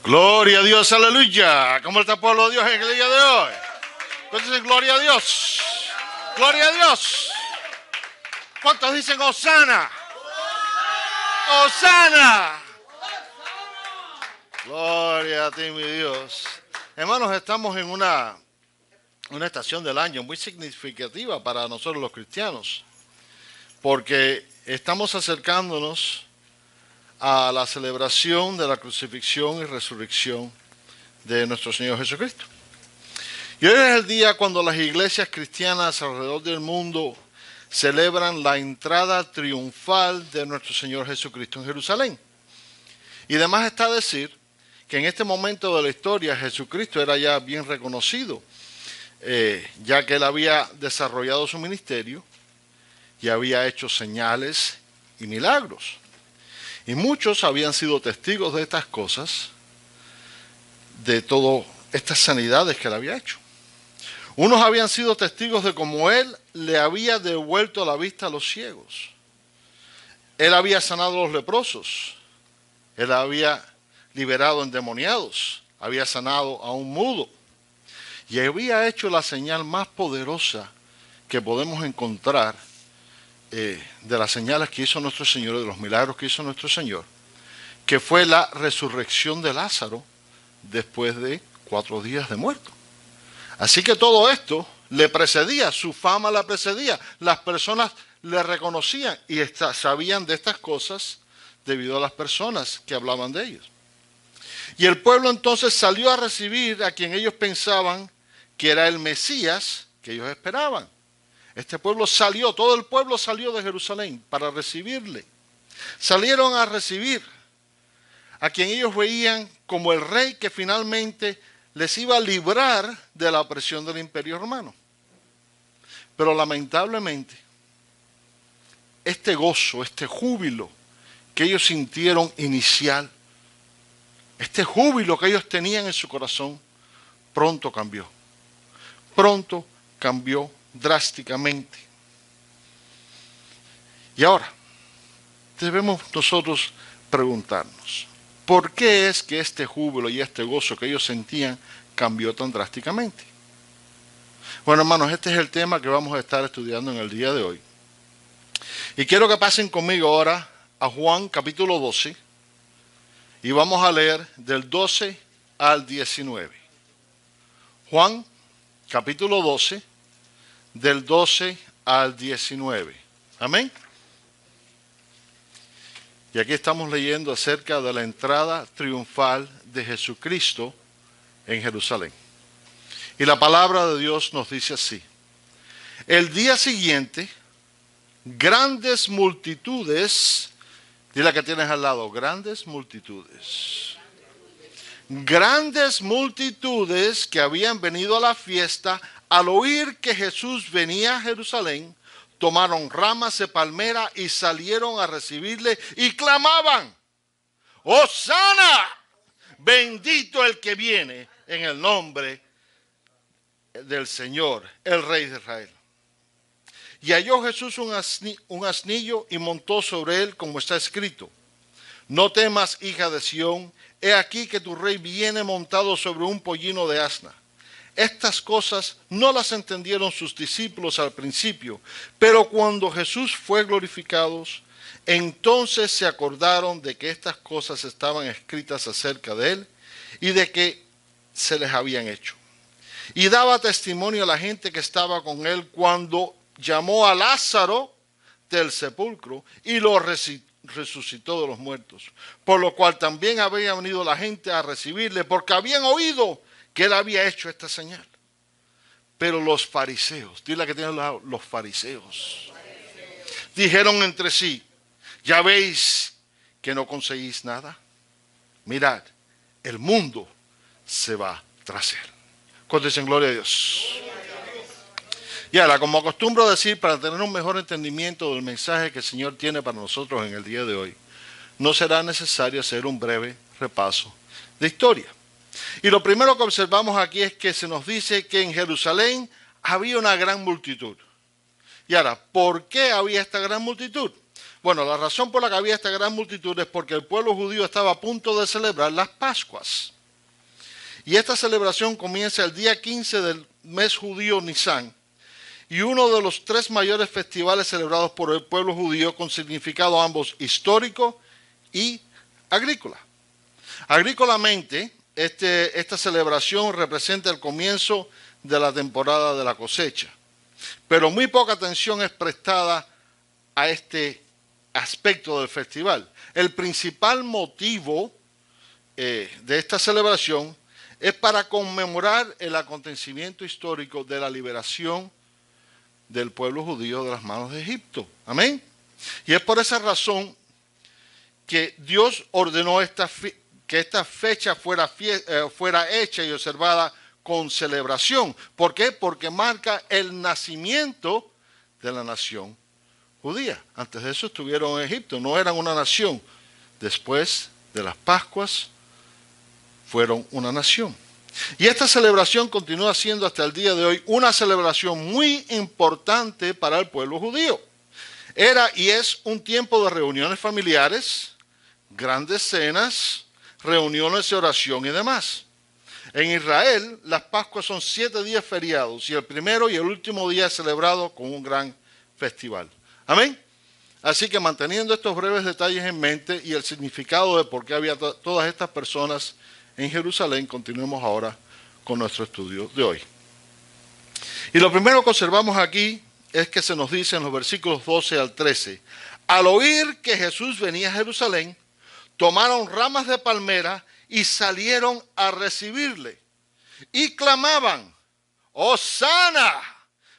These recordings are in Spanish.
Gloria a Dios, aleluya. ¿Cómo está el pueblo de Dios en el día de hoy? ¿Cuántos dicen gloria a Dios? Gloria a Dios. ¿Cuántos dicen Hosana? Hosana. Gloria a ti, mi Dios. Hermanos, estamos en una estación del año muy significativa para nosotros los cristianos, porque estamos acercándonos a la celebración de la crucifixión y resurrección de nuestro Señor Jesucristo. Y hoy es el día cuando las iglesias cristianas alrededor del mundo celebran la entrada triunfal de nuestro Señor Jesucristo en Jerusalén. Y además está decir que en este momento de la historia Jesucristo era ya bien reconocido, ya que Él había desarrollado su ministerio y había hecho señales y milagros. Y muchos habían sido testigos de estas cosas, de todas estas sanidades que Él había hecho. Unos habían sido testigos de cómo Él le había devuelto la vista a los ciegos. Él había sanado a los leprosos. Él había liberado endemoniados. Había sanado a un mudo. Y había hecho la señal más poderosa que podemos encontrar de las señales que hizo nuestro Señor, de los milagros que hizo nuestro Señor, que fue la resurrección de Lázaro después de 4 días de muerto. Así que todo esto le precedía, su fama la precedía, las personas le reconocían y sabían de estas cosas debido a las personas que hablaban de ellos. Y el pueblo entonces salió a recibir a quien ellos pensaban que era el Mesías que ellos esperaban. Este pueblo salió, todo el pueblo salió de Jerusalén para recibirle. Salieron a recibir a quien ellos veían como el rey que finalmente les iba a librar de la opresión del imperio romano. Pero lamentablemente, este gozo, este júbilo que ellos sintieron inicial, este júbilo que ellos tenían en su corazón, pronto cambió. Pronto cambió drásticamente. Y ahora, debemos nosotros preguntarnos, ¿por qué es que este júbilo y este gozo que ellos sentían cambió tan drásticamente? Bueno, hermanos, este es el tema que vamos a estar estudiando en el día de hoy. Y quiero que pasen conmigo ahora a Juan capítulo 12 y vamos a leer del 12 al 19. Juan capítulo 12, del 12 al 19. Amén. Y aquí estamos leyendo acerca de la entrada triunfal de Jesucristo en Jerusalén. Y la palabra de Dios nos dice así: el día siguiente, grandes multitudes, dile que tienes al lado, grandes multitudes que habían venido a la fiesta, al oír que Jesús venía a Jerusalén, tomaron ramas de palmera y salieron a recibirle y clamaban: ¡Hosana! Bendito el que viene en el nombre del Señor, el Rey de Israel. Y halló Jesús un asnillo y montó sobre él, como está escrito: no temas, hija de Sión, he aquí que tu rey viene montado sobre un pollino de asna. Estas cosas no las entendieron sus discípulos al principio, pero cuando Jesús fue glorificado, entonces se acordaron de que estas cosas estaban escritas acerca de él y de que se les habían hecho. Y daba testimonio a la gente que estaba con él cuando llamó a Lázaro del sepulcro y lo resucitó de los muertos, por lo cual también había venido la gente a recibirle, porque habían oído que él había hecho esta señal. Pero los fariseos, dile que tienen los fariseos, dijeron entre sí: ¿ya veis que no conseguís nada? Mirad, el mundo se va tras él. ¿Cuántos dicen gloria a Dios? Y ahora, como acostumbro decir, para tener un mejor entendimiento del mensaje que el Señor tiene para nosotros en el día de hoy, no será necesario hacer un breve repaso de historia. Y lo primero que observamos aquí es que se nos dice que en Jerusalén había una gran multitud. Y ahora, ¿por qué había esta gran multitud? Bueno, la razón por la que había esta gran multitud es porque el pueblo judío estaba a punto de celebrar las Pascuas. Y esta celebración comienza el día 15 del mes judío Nisan, y uno de los 3 mayores festivales celebrados por el pueblo judío con significado ambos histórico y agrícola. Agrícolamente, esta celebración representa el comienzo de la temporada de la cosecha, pero muy poca atención es prestada a este aspecto del festival. El principal motivo de esta celebración es para conmemorar el acontecimiento histórico de la liberación del pueblo judío de las manos de Egipto. Amén. Y es por esa razón que Dios ordenó que esta fecha fuera hecha y observada con celebración. ¿Por qué? Porque marca el nacimiento de la nación judía. Antes de eso estuvieron en Egipto, no eran una nación. Después de las Pascuas fueron una nación. Y esta celebración continúa siendo hasta el día de hoy una celebración muy importante para el pueblo judío. Era y es un tiempo de reuniones familiares, grandes cenas, reuniones de oración y demás. En Israel, las Pascuas son 7 días feriados y el primero y el último día es celebrado con un gran festival. Amén. Así que manteniendo estos breves detalles en mente y el significado de por qué había todas estas personas en Jerusalén, continuemos ahora con nuestro estudio de hoy. Y lo primero que observamos aquí es que se nos dice en los versículos 12 al 13, al oír que Jesús venía a Jerusalén, tomaron ramas de palmera y salieron a recibirle. Y clamaban, ¡Hosana!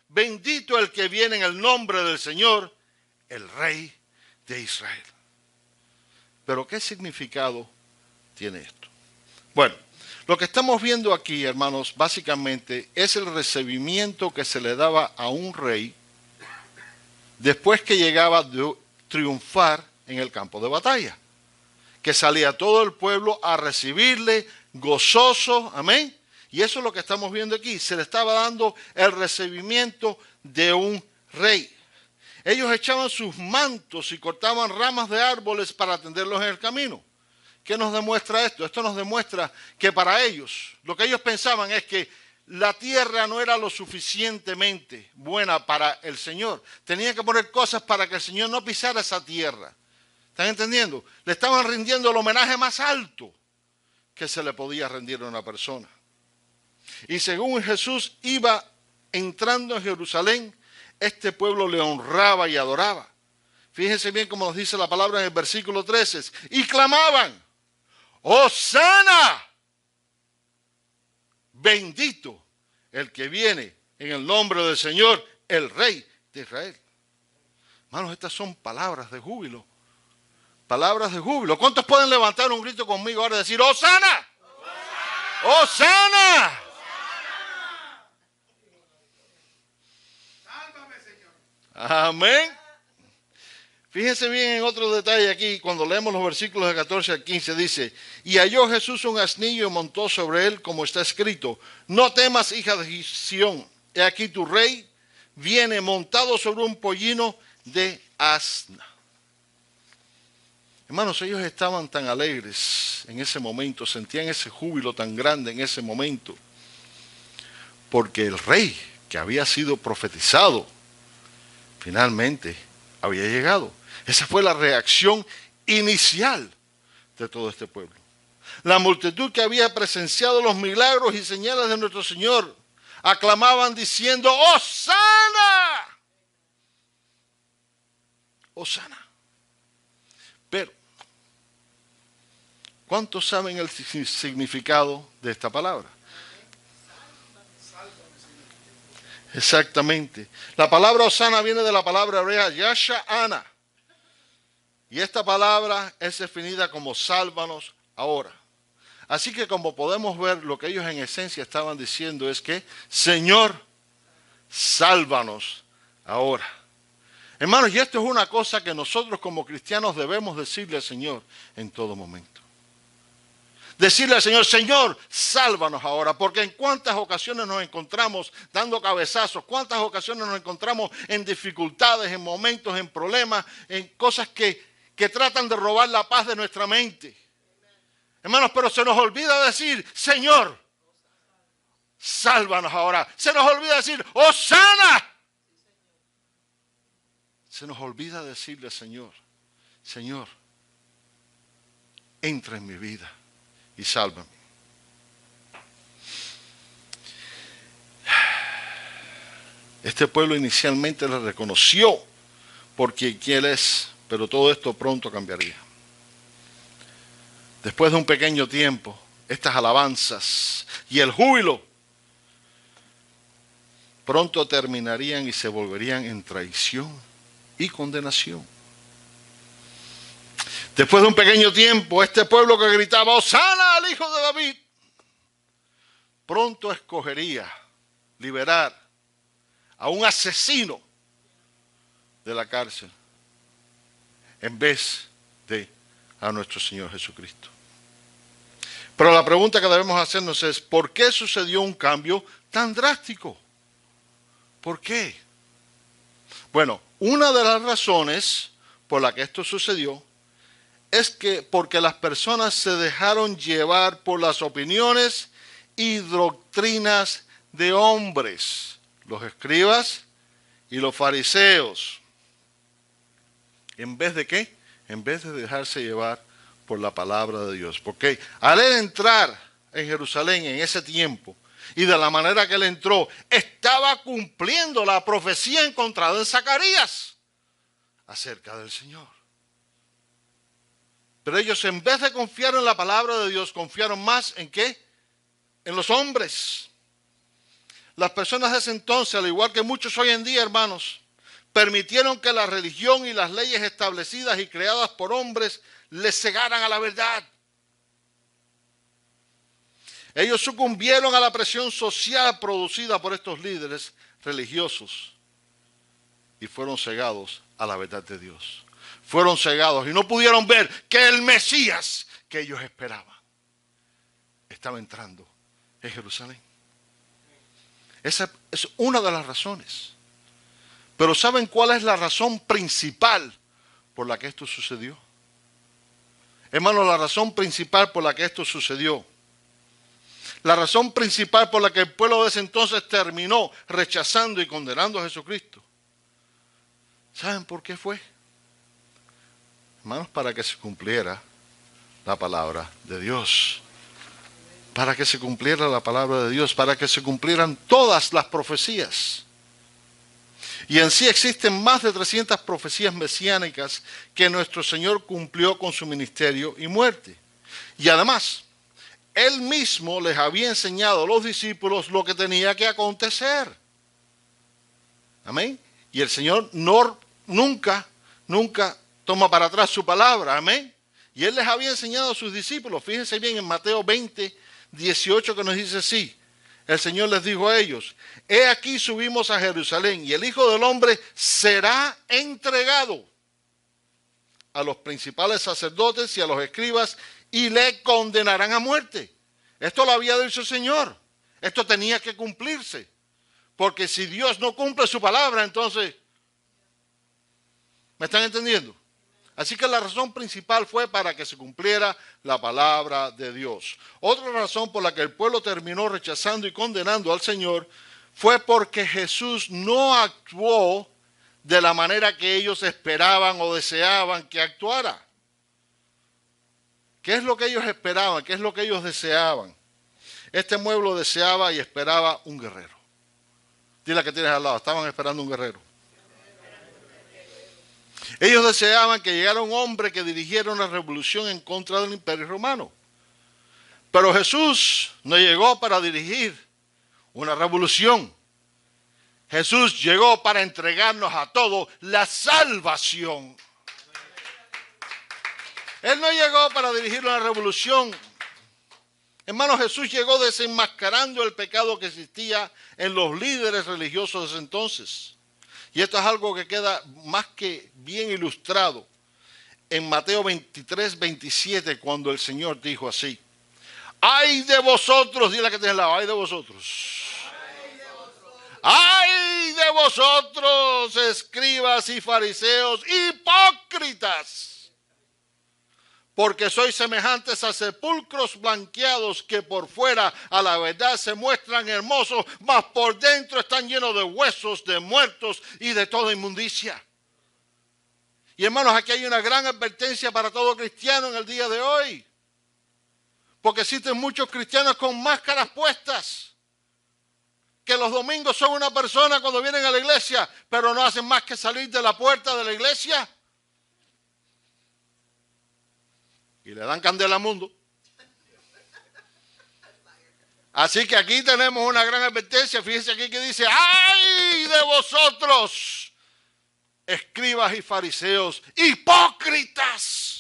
Bendito el que viene en el nombre del Señor, el Rey de Israel. Pero ¿qué significado tiene esto? Bueno, lo que estamos viendo aquí, hermanos, básicamente es el recibimiento que se le daba a un rey después que llegaba de triunfar en el campo de batalla. Que salía todo el pueblo a recibirle gozoso, amén. Y eso es lo que estamos viendo aquí. Se le estaba dando el recibimiento de un rey. Ellos echaban sus mantos y cortaban ramas de árboles para tenderlos en el camino. ¿Qué nos demuestra esto? Esto nos demuestra que para ellos, lo que ellos pensaban es que la tierra no era lo suficientemente buena para el Señor. Tenían que poner cosas para que el Señor no pisara esa tierra. ¿Están entendiendo? Le estaban rindiendo el homenaje más alto que se le podía rendir a una persona. Y según Jesús iba entrando en Jerusalén, este pueblo le honraba y adoraba. Fíjense bien cómo nos dice la palabra en el versículo 13. Y clamaban, ¡Hosana! Bendito el que viene en el nombre del Señor, el Rey de Israel. Hermanos, estas son palabras de júbilo. Palabras de júbilo. ¿Cuántos pueden levantar un grito conmigo ahora y decir, ¡Hosana! ¡Hosana! Sálvame, Señor. Amén. Fíjense bien en otro detalle aquí, cuando leemos los versículos de 14 al 15, dice, y halló Jesús un asnillo y montó sobre él, como está escrito, no temas, hija de Sión, he aquí tu rey viene montado sobre un pollino de asna. Hermanos, ellos estaban tan alegres en ese momento, sentían ese júbilo tan grande en ese momento, porque el rey que había sido profetizado, finalmente había llegado. Esa fue la reacción inicial de todo este pueblo. La multitud que había presenciado los milagros y señales de nuestro Señor aclamaban diciendo, ¡Hosana! ¡Hosana! Pero, ¿cuántos saben el significado de esta palabra? Exactamente. La palabra Hosana viene de la palabra hebrea Yasha'ana. Y esta palabra es definida como sálvanos ahora. Así que como podemos ver, lo que ellos en esencia estaban diciendo es que, Señor, sálvanos ahora. Hermanos, y esto es una cosa que nosotros como cristianos debemos decirle al Señor en todo momento. Decirle al Señor, Señor, sálvanos ahora, porque en cuántas ocasiones nos encontramos dando cabezazos, cuántas ocasiones nos encontramos en dificultades, en momentos, en problemas, en cosas que tratan de robar la paz de nuestra mente. Hermanos, pero se nos olvida decir, Señor, sálvanos ahora. Se nos olvida decir, ¡Hosana! Se nos olvida decirle, Señor, Señor, entra en mi vida y sálvame. Este pueblo inicialmente le reconoció por quien él es, pero todo esto pronto cambiaría. Después de un pequeño tiempo, estas alabanzas y el júbilo pronto terminarían y se volverían en traición y condenación. Después de un pequeño tiempo, este pueblo que gritaba, ¡Hosana al Hijo de David!, pronto escogería liberar a un asesino de la cárcel en vez de a nuestro Señor Jesucristo. Pero la pregunta que debemos hacernos es, ¿por qué sucedió un cambio tan drástico? ¿Por qué? Bueno, una de las razones por la que esto sucedió es que porque las personas se dejaron llevar por las opiniones y doctrinas de hombres, los escribas y los fariseos. ¿En vez de qué? En vez de dejarse llevar por la palabra de Dios. Porque al él entrar en Jerusalén en ese tiempo, y de la manera que él entró, estaba cumpliendo la profecía encontrada en Zacarías acerca del Señor. Pero ellos, en vez de confiar en la palabra de Dios, confiaron más en ¿qué? En los hombres. Las personas de ese entonces, al igual que muchos hoy en día, hermanos, permitieron que la religión y las leyes establecidas y creadas por hombres les cegaran a la verdad. Ellos sucumbieron a la presión social producida por estos líderes religiosos y fueron cegados a la verdad de Dios. Fueron cegados y no pudieron ver que el Mesías que ellos esperaban estaba entrando en Jerusalén. Esa es una de las razones. Pero ¿saben cuál es la razón principal por la que esto sucedió? Hermanos, la razón principal por la que esto sucedió, la razón principal por la que el pueblo de ese entonces terminó rechazando y condenando a Jesucristo, ¿saben por qué fue? Hermanos, para que se cumpliera la palabra de Dios. Para que se cumpliera la palabra de Dios, para que se cumplieran todas las profecías. Y en sí existen más de 300 profecías mesiánicas que nuestro Señor cumplió con su ministerio y muerte. Y además, Él mismo les había enseñado a los discípulos lo que tenía que acontecer. Amén. Y el Señor nunca toma para atrás su palabra. Amén. Y Él les había enseñado a sus discípulos. Fíjense bien en Mateo 20, 18 que nos dice así. El Señor les dijo a ellos, he aquí subimos a Jerusalén y el Hijo del Hombre será entregado a los principales sacerdotes y a los escribas y le condenarán a muerte. Esto lo había dicho el Señor. Esto tenía que cumplirse. Porque si Dios no cumple su palabra, entonces, ¿me están entendiendo? Así que la razón principal fue para que se cumpliera la palabra de Dios. Otra razón por la que el pueblo terminó rechazando y condenando al Señor fue porque Jesús no actuó de la manera que ellos esperaban o deseaban que actuara. ¿Qué es lo que ellos esperaban? ¿Qué es lo que ellos deseaban? Este pueblo deseaba y esperaba un guerrero. Dile a que tienes al lado, estaban esperando un guerrero. Ellos deseaban que llegara un hombre que dirigiera una revolución en contra del Imperio Romano. Pero Jesús no llegó para dirigir una revolución. Jesús llegó para entregarnos a todos la salvación. Él no llegó para dirigir una revolución. Hermano, Jesús llegó desenmascarando el pecado que existía en los líderes religiosos de ese entonces. Y esto es algo que queda más que bien ilustrado en Mateo 23, 27, cuando el Señor dijo así: Ay de vosotros, dile que tiene al lado, ay de vosotros. ¡Ay de vosotros, escribas y fariseos, hipócritas! Porque sois semejantes a sepulcros blanqueados que por fuera a la verdad se muestran hermosos, mas por dentro están llenos de huesos, de muertos y de toda inmundicia. Y hermanos, aquí hay una gran advertencia para todo cristiano en el día de hoy. Porque existen muchos cristianos con máscaras puestas, que los domingos son una persona cuando vienen a la iglesia, pero no hacen más que salir de la puerta de la iglesia y le dan candela al mundo. Así que aquí tenemos una gran advertencia. Fíjense aquí que dice: ¡ay de vosotros, escribas y fariseos, hipócritas!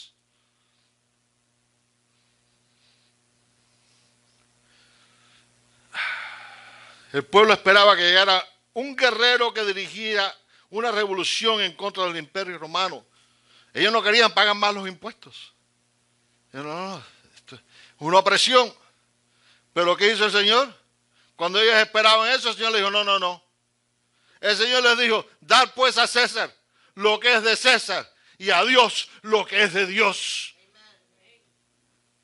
El pueblo esperaba que llegara un guerrero que dirigiera una revolución en contra del imperio romano. Ellos no querían pagar más los impuestos. No, esto es una opresión. Pero ¿qué hizo el Señor? Cuando ellos esperaban eso, el Señor les dijo: no. El Señor les dijo: dar pues a César lo que es de César y a Dios lo que es de Dios.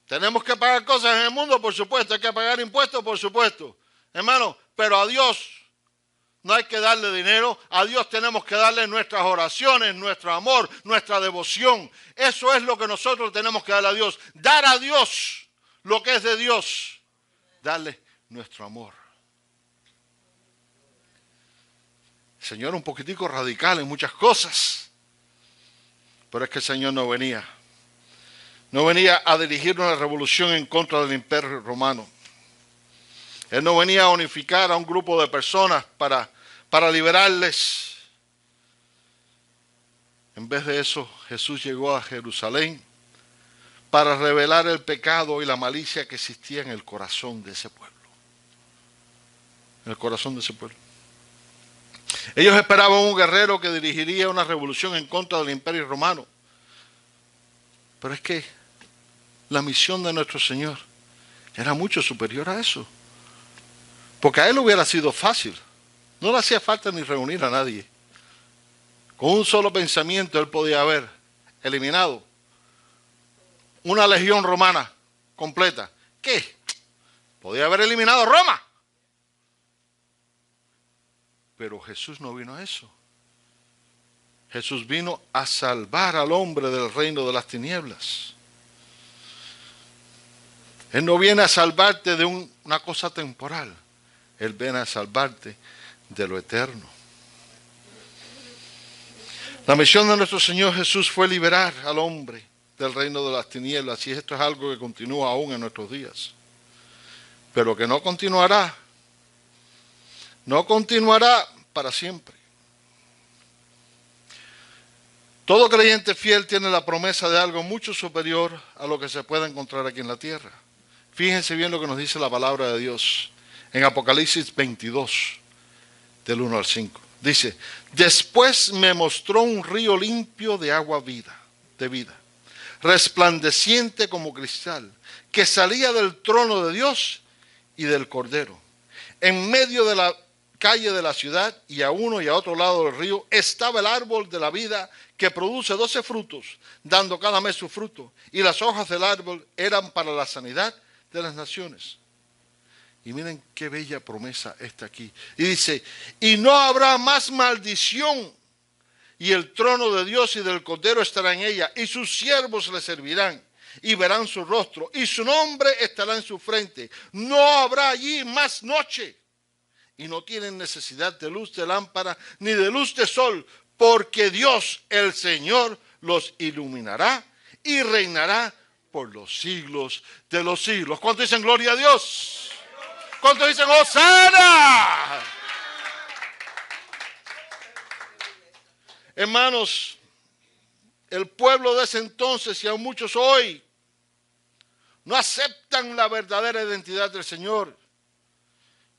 Tenemos que pagar cosas en el mundo, por supuesto. Hay que pagar impuestos, por supuesto. Hermano, pero a Dios no hay que darle dinero. A Dios tenemos que darle nuestras oraciones, nuestro amor, nuestra devoción. Eso es lo que nosotros tenemos que darle a Dios. Dar a Dios lo que es de Dios. Darle nuestro amor. El Señor un poquitico radical en muchas cosas. Pero es que el Señor no venía. No venía a dirigir una revolución en contra del imperio romano. Él no venía a unificar a un grupo de personas para liberarles. En vez de eso, Jesús llegó a Jerusalén para revelar el pecado y la malicia que existía en el corazón de ese pueblo. En el corazón de ese pueblo. Ellos esperaban un guerrero que dirigiría una revolución en contra del imperio romano. Pero es que la misión de nuestro Señor era mucho superior a eso. Porque a él hubiera sido fácil. No le hacía falta ni reunir a nadie. Con un solo pensamiento él podía haber eliminado una legión romana completa. ¿Qué? Podía haber eliminado Roma. Pero Jesús no vino a eso. Jesús vino a salvar al hombre del reino de las tinieblas. Él no viene a salvarte de una cosa temporal. Él viene a salvarte de lo eterno. La misión de nuestro Señor Jesús fue liberar al hombre del reino de las tinieblas, y esto es algo que continúa aún en nuestros días. Pero que no continuará para siempre. Todo creyente fiel tiene la promesa de algo mucho superior a lo que se puede encontrar aquí en la tierra. Fíjense bien lo que nos dice la palabra de Dios en Apocalipsis 22, del 1 al 5. Dice: después me mostró un río limpio de agua de vida, resplandeciente como cristal, que salía del trono de Dios y del Cordero. En medio de la calle de la ciudad, y a uno y a otro lado del río, estaba el árbol de la vida, que produce 12 frutos, dando cada mes su fruto, y las hojas del árbol eran para la sanidad de las naciones. Y miren qué bella promesa está aquí. Y dice: y no habrá más maldición, y el trono de Dios y del Cordero estará en ella, y sus siervos le servirán, y verán su rostro, y su nombre estará en su frente. No habrá allí más noche, y no tienen necesidad de luz de lámpara, ni de luz de sol, porque Dios, el Señor, los iluminará y reinará por los siglos de los siglos. ¿Cuántos dicen gloria a Dios? ¿Cuántos dicen ¡Hosana! Hermanos, el pueblo de ese entonces y aún muchos hoy no aceptan la verdadera identidad del Señor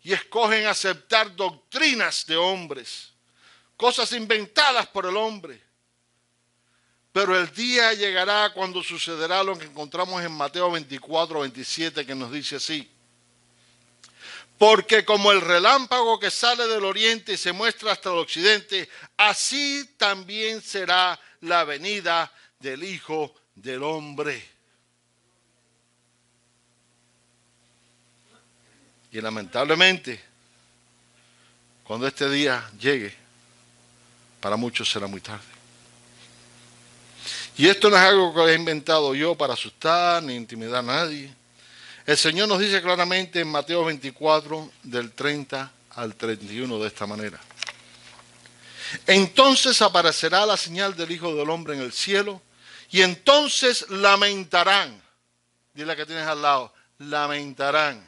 y escogen aceptar doctrinas de hombres, cosas inventadas por el hombre. pero el día llegará cuando sucederá lo que encontramos en Mateo 24, 27, que nos dice así. Porque como el relámpago que sale del oriente y se muestra hasta el occidente, así también será la venida del Hijo del Hombre. Y lamentablemente, cuando este día llegue, para muchos será muy tarde. Y esto no es algo que he inventado yo para asustar ni intimidar a nadie. El Señor nos dice claramente en Mateo 24, del 30 al 31, de esta manera. Entonces aparecerá la señal del Hijo del Hombre en el cielo, y entonces lamentarán. Dile a que tienes al lado, lamentarán.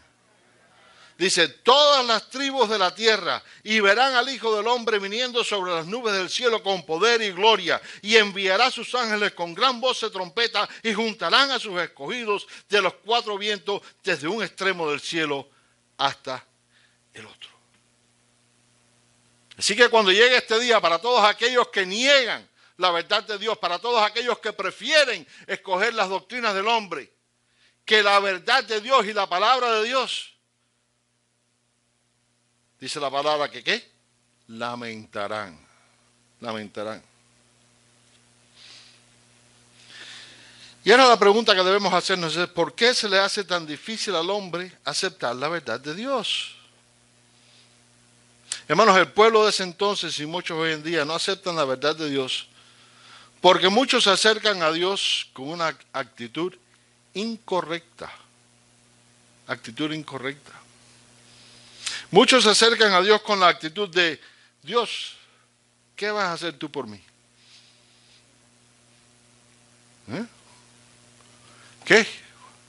Dice, todas las tribus de la tierra, y verán al Hijo del Hombre viniendo sobre las nubes del cielo con poder y gloria, y enviará a sus ángeles con gran voz de trompeta, y juntarán a sus escogidos de los cuatro vientos, desde un extremo del cielo hasta el otro. Así que cuando llegue este día, para todos aquellos que niegan la verdad de Dios, para todos aquellos que prefieren escoger las doctrinas del hombre, que la verdad de Dios y la palabra de Dios, dice la palabra que ¿qué? Lamentarán. Lamentarán. Y ahora la pregunta que debemos hacernos es, ¿por qué se le hace tan difícil al hombre aceptar la verdad de Dios? Hermanos, el pueblo de ese entonces y muchos hoy en día no aceptan la verdad de Dios porque muchos se acercan a Dios con una actitud incorrecta. Actitud incorrecta. Muchos se acercan a Dios con la actitud de, Dios, ¿qué vas a hacer tú por mí? ¿Qué?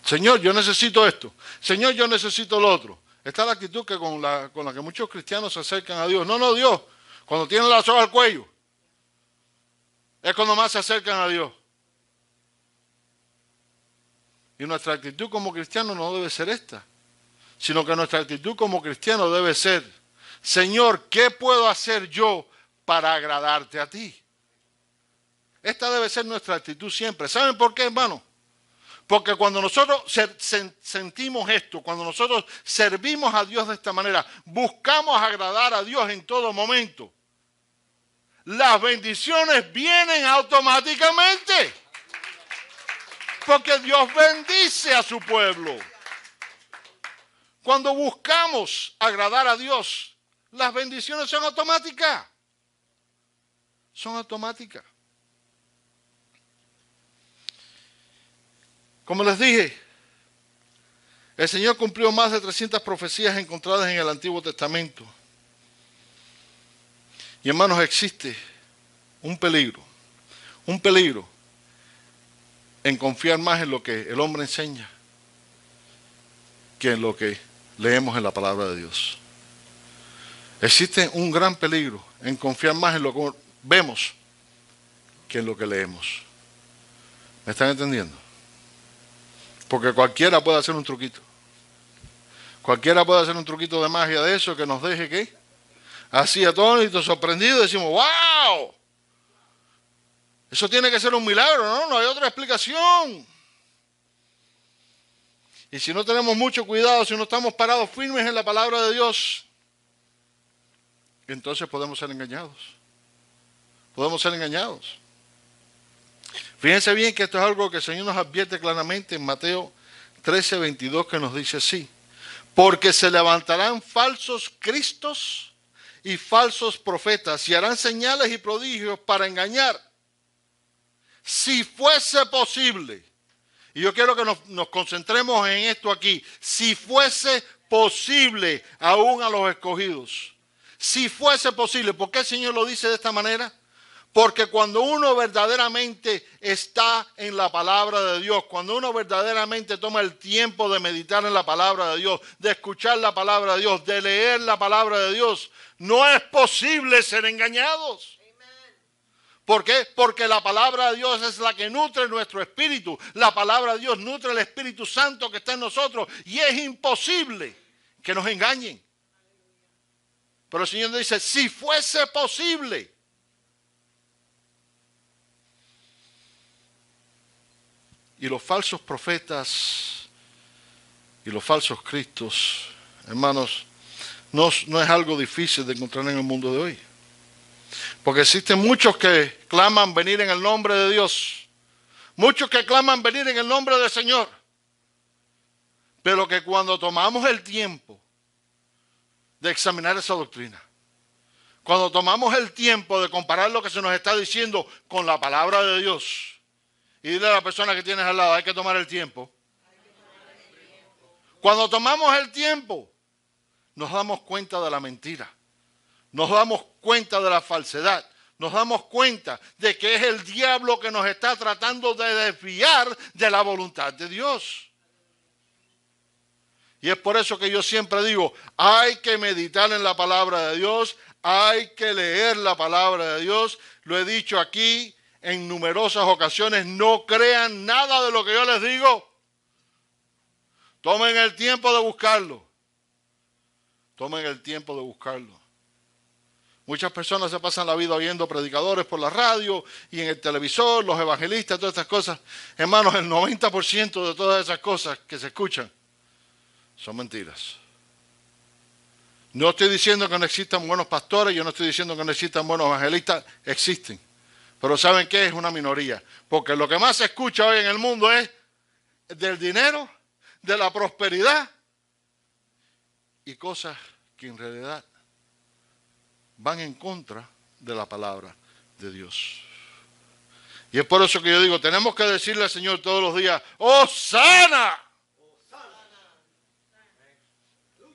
Señor, yo necesito esto. Señor, yo necesito lo otro. Esta es la actitud que con la que muchos cristianos se acercan a Dios. No, Dios, cuando tienen la soga al cuello, es cuando más se acercan a Dios. Y nuestra actitud como cristianos no debe ser esta, sino que nuestra actitud como cristiano debe ser, Señor, ¿qué puedo hacer yo para agradarte a ti? Esta debe ser nuestra actitud siempre. ¿Saben por qué, hermano? Porque cuando nosotros sentimos esto, cuando nosotros servimos a Dios de esta manera, buscamos agradar a Dios en todo momento, las bendiciones vienen automáticamente. Porque Dios bendice a su pueblo. Cuando buscamos agradar a Dios, las bendiciones son automáticas. Son automáticas. Como les dije, el Señor cumplió más de 300 profecías encontradas en el Antiguo Testamento. Y hermanos, existe un peligro en confiar más en lo que el hombre enseña que en lo que leemos en la palabra de Dios. Existe un gran peligro en confiar más en lo que vemos que en lo que leemos. ¿Me están entendiendo? Porque cualquiera puede hacer un truquito. Cualquiera puede hacer un truquito de magia de eso que nos deje, ¿qué? Así atónitos, sorprendidos, decimos, ¡wow! Eso tiene que ser un milagro, ¿no? No hay otra explicación. Y si no tenemos mucho cuidado, si no estamos parados firmes en la palabra de Dios, entonces podemos ser engañados. Podemos ser engañados. Fíjense bien que esto es algo que el Señor nos advierte claramente en Mateo 13, 22, que nos dice así. Porque se levantarán falsos cristos y falsos profetas y harán señales y prodigios para engañar. Si fuese posible, y yo quiero que nos concentremos en esto aquí, si fuese posible aún a los escogidos, si fuese posible, ¿por qué el Señor lo dice de esta manera? Porque cuando uno verdaderamente está en la palabra de Dios, cuando uno verdaderamente toma el tiempo de meditar en la palabra de Dios, de escuchar la palabra de Dios, de leer la palabra de Dios, no es posible ser engañados. ¿Por qué? Porque la palabra de Dios es la que nutre nuestro espíritu. La palabra de Dios nutre el Espíritu Santo que está en nosotros. Y es imposible que nos engañen. Pero el Señor dice, si fuese posible. Y los falsos profetas y los falsos cristos, hermanos, no es algo difícil de encontrar en el mundo de hoy. Porque existen muchos que claman venir en el nombre de Dios. Muchos que claman venir en el nombre del Señor. Pero que cuando tomamos el tiempo de examinar esa doctrina, cuando tomamos el tiempo de comparar lo que se nos está diciendo con la palabra de Dios, y dile a la persona que tienes al lado, hay que tomar el tiempo. Cuando tomamos el tiempo, nos damos cuenta de la mentira. Nos damos cuenta de la falsedad. Nos damos cuenta de que es el diablo que nos está tratando de desviar de la voluntad de Dios. Y es por eso que yo siempre digo, hay que meditar en la palabra de Dios, hay que leer la palabra de Dios. Lo he dicho aquí en numerosas ocasiones, no crean nada de lo que yo les digo. Tomen el tiempo de buscarlo. Tomen el tiempo de buscarlo. Muchas personas se pasan la vida oyendo predicadores por la radio y en el televisor, los evangelistas, todas estas cosas. Hermanos, el 90% de todas esas cosas que se escuchan son mentiras. No estoy diciendo que no existan buenos pastores, yo no estoy diciendo que no existan buenos evangelistas, existen. Pero ¿saben qué? Es una minoría. Porque lo que más se escucha hoy en el mundo es del dinero, de la prosperidad y cosas que en realidad van en contra de la palabra de Dios. Y es por eso que yo digo, tenemos que decirle al Señor todos los días, ¡Hosana!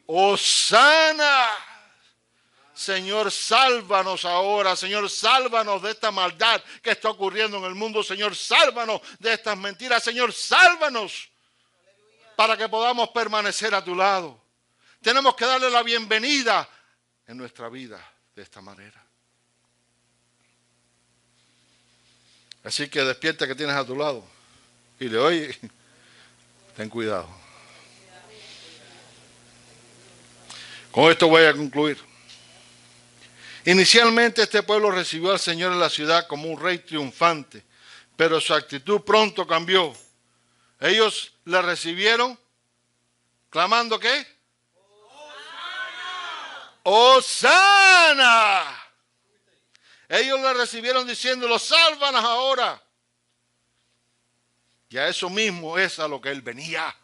¡Hosana! Señor, sálvanos ahora. Señor, sálvanos de esta maldad que está ocurriendo en el mundo. Señor, sálvanos de estas mentiras. Señor, sálvanos para que podamos permanecer a tu lado. Tenemos que darle la bienvenida en nuestra vida de esta manera. Así que despierta que tienes a tu lado y le oye, ten cuidado. Con esto voy a concluir. Inicialmente este pueblo recibió al Señor en la ciudad como un rey triunfante, pero su actitud pronto cambió. Ellos le recibieron clamando ¿qué? ¡Hosana! Ellos le recibieron diciéndolo, sálvanos ahora. Y a eso mismo es a lo que él venía.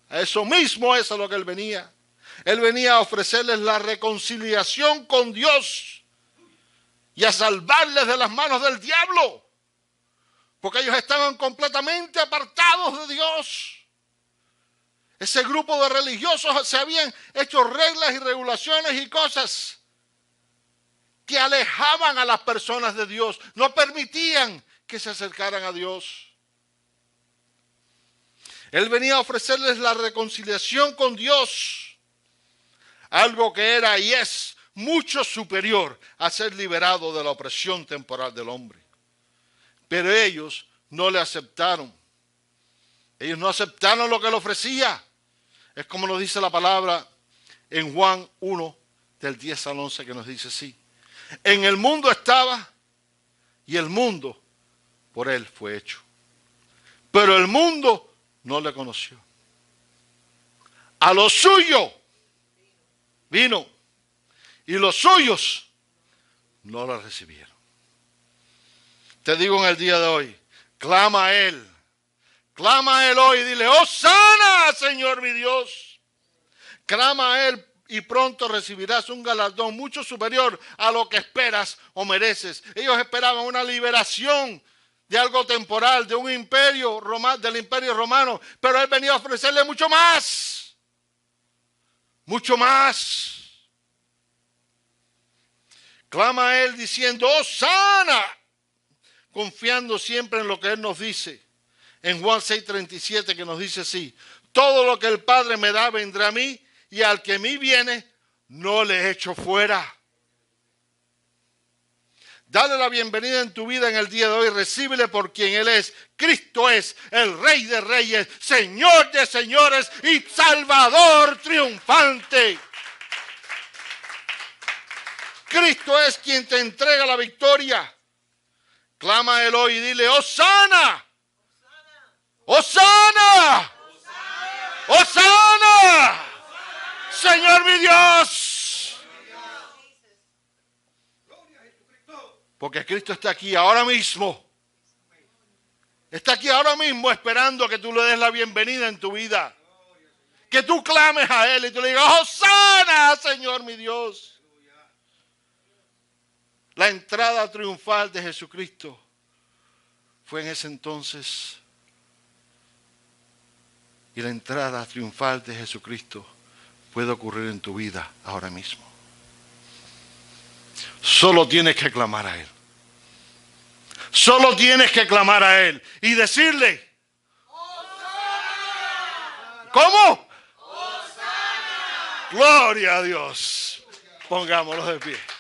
A eso mismo es a lo que él venía. Él venía a ofrecerles la reconciliación con Dios y a salvarles de las manos del diablo. Porque ellos estaban completamente apartados de Dios. Ese grupo de religiosos se habían hecho reglas y regulaciones y cosas que alejaban a las personas de Dios. No permitían que se acercaran a Dios. Él venía a ofrecerles la reconciliación con Dios. Algo que era y es mucho superior a ser liberado de la opresión temporal del hombre. Pero ellos no le aceptaron. Ellos no aceptaron lo que le ofrecía. Es como nos dice la palabra en Juan 1, del 10 al 11, que nos dice así. En el mundo estaba y el mundo por él fue hecho. Pero el mundo no le conoció. A lo suyo vino y los suyos no lo recibieron. Te digo en el día de hoy, clama a Él. Clama a Él hoy y dile, ¡Hosana, Señor mi Dios! Clama a Él y pronto recibirás un galardón mucho superior a lo que esperas o mereces. Ellos esperaban una liberación de algo temporal, de un imperio romano, del imperio romano, pero Él venía a ofrecerle mucho más. Mucho más. Clama a Él diciendo, ¡Hosana! Confiando siempre en lo que Él nos dice. En Juan 6:37 que nos dice así, todo lo que el Padre me da vendrá a mí y al que a mí viene no le echo fuera. Dale la bienvenida en tu vida en el día de hoy, recíbele por quien Él es. Cristo es el Rey de Reyes, Señor de señores y Salvador triunfante. Cristo es quien te entrega la victoria. Clama a Él hoy y dile, ¡Hosana! ¡Hosana! ¡Hosana! Señor mi Dios. Porque Cristo está aquí ahora mismo. Está aquí ahora mismo esperando que tú le des la bienvenida en tu vida. Que tú clames a Él y tú le digas, ¡Hosana, Señor mi Dios! La entrada triunfal de Jesucristo fue en ese entonces. Y la entrada triunfal de Jesucristo puede ocurrir en tu vida ahora mismo. Solo tienes que clamar a Él. Solo tienes que clamar a Él y decirle, ¿cómo? ¡Gloria a Dios! Pongámonos de pie.